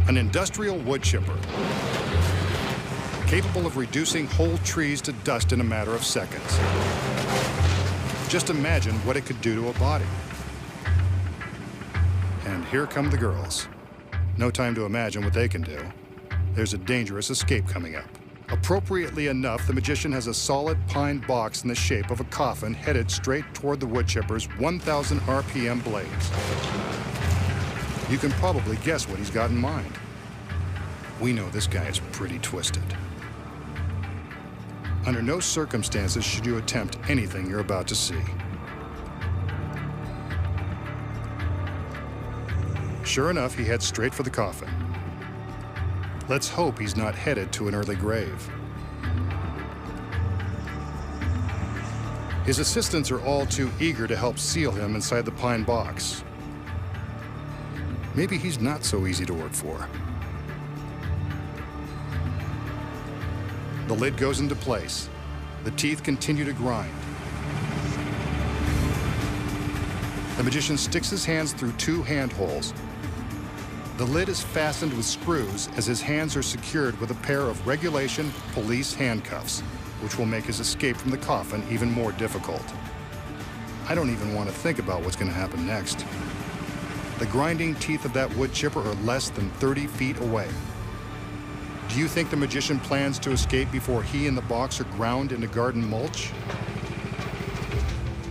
An industrial wood chipper, capable of reducing whole trees to dust in a matter of seconds. Just imagine what it could do to a body. And here come the girls. No time to imagine what they can do. There's a dangerous escape coming up. Appropriately enough, the magician has a solid pine box in the shape of a coffin headed straight toward the wood chipper's 1,000 RPM blades. You can probably guess what he's got in mind. We know this guy is pretty twisted. Under no circumstances should you attempt anything you're about to see. Sure enough, he heads straight for the coffin. Let's hope he's not headed to an early grave. His assistants are all too eager to help seal him inside the pine box. Maybe he's not so easy to work for. The lid goes into place. The teeth continue to grind. The magician sticks his hands through 2 handholds. The lid is fastened with screws as his hands are secured with a pair of regulation police handcuffs, which will make his escape from the coffin even more difficult. I don't even want to think about what's going to happen next. The grinding teeth of that wood chipper are less than 30 feet away. Do you think the magician plans to escape before he and the box are ground into garden mulch?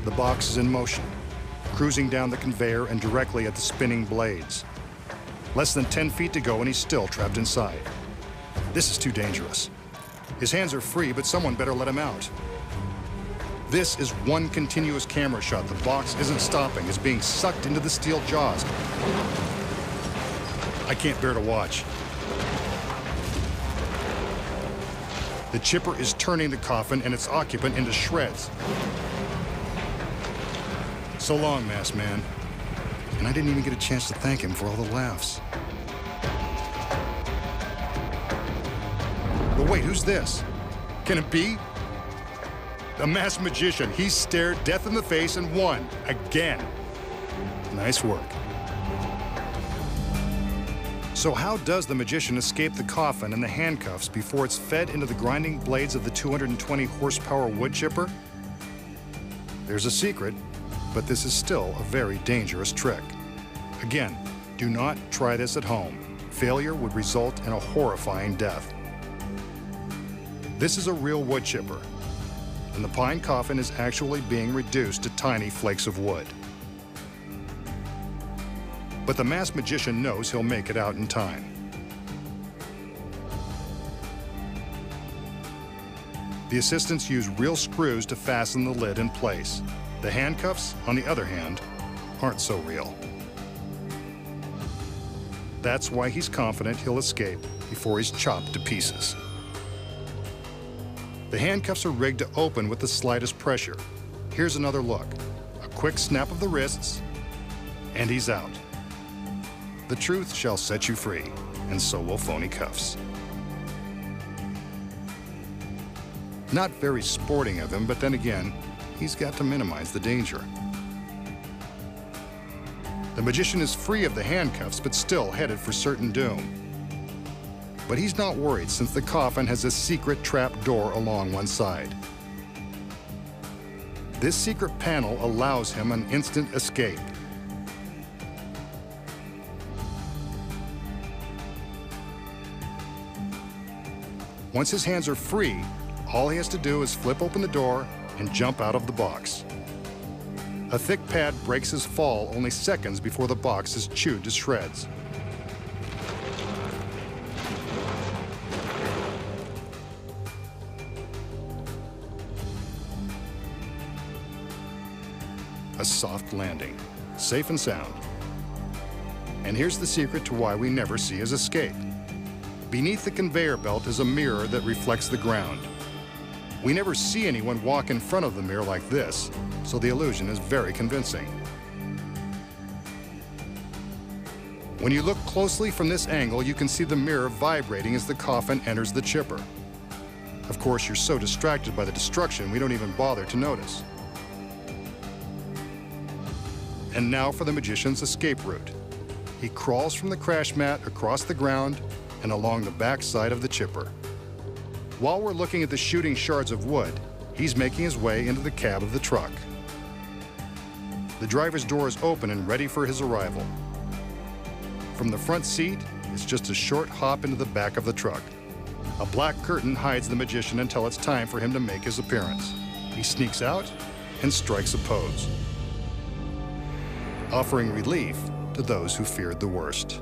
The box is in motion, cruising down the conveyor and directly at the spinning blades. Less than 10 feet to go and he's still trapped inside. This is too dangerous. His hands are free, but someone better let him out. This is one continuous camera shot. The box isn't stopping. It's being sucked into the steel jaws. I can't bear to watch. The chipper is turning the coffin and its occupant into shreds. So long, Masked Man. And I didn't even get a chance to thank him for all the laughs. But wait, who's this? Can it be? The masked magician. He stared death in the face and won again. Nice work. So how does the magician escape the coffin and the handcuffs before it's fed into the grinding blades of the 220 horsepower wood chipper? There's a secret, but this is still a very dangerous trick. Again, do not try this at home. Failure would result in a horrifying death. This is a real wood chipper, and the pine coffin is actually being reduced to tiny flakes of wood. But the masked magician knows he'll make it out in time. The assistants use real screws to fasten the lid in place. The handcuffs, on the other hand, aren't so real. That's why he's confident he'll escape before he's chopped to pieces. The handcuffs are rigged to open with the slightest pressure. Here's another look. A quick snap of the wrists, and he's out. The truth shall set you free, and so will phony cuffs. Not very sporting of him, but then again, he's got to minimize the danger. The magician is free of the handcuffs, but still headed for certain doom. But he's not worried since the coffin has a secret trap door along one side. This secret panel allows him an instant escape. Once his hands are free, all he has to do is flip open the door and jump out of the box. A thick pad breaks his fall only seconds before the box is chewed to shreds. A soft landing, safe and sound. And here's the secret to why we never see his escape. Beneath the conveyor belt is a mirror that reflects the ground. We never see anyone walk in front of the mirror like this, so the illusion is very convincing. When you look closely from this angle, you can see the mirror vibrating as the coffin enters the chipper. Of course, you're so distracted by the destruction, we don't even bother to notice. And now for the magician's escape route. He crawls from the crash mat across the ground and along the back side of the chipper. While we're looking at the shooting shards of wood, he's making his way into the cab of the truck. The driver's door is open and ready for his arrival. From the front seat, it's just a short hop into the back of the truck. A black curtain hides the magician until it's time for him to make his appearance. He sneaks out and strikes a pose, offering relief to those who feared the worst.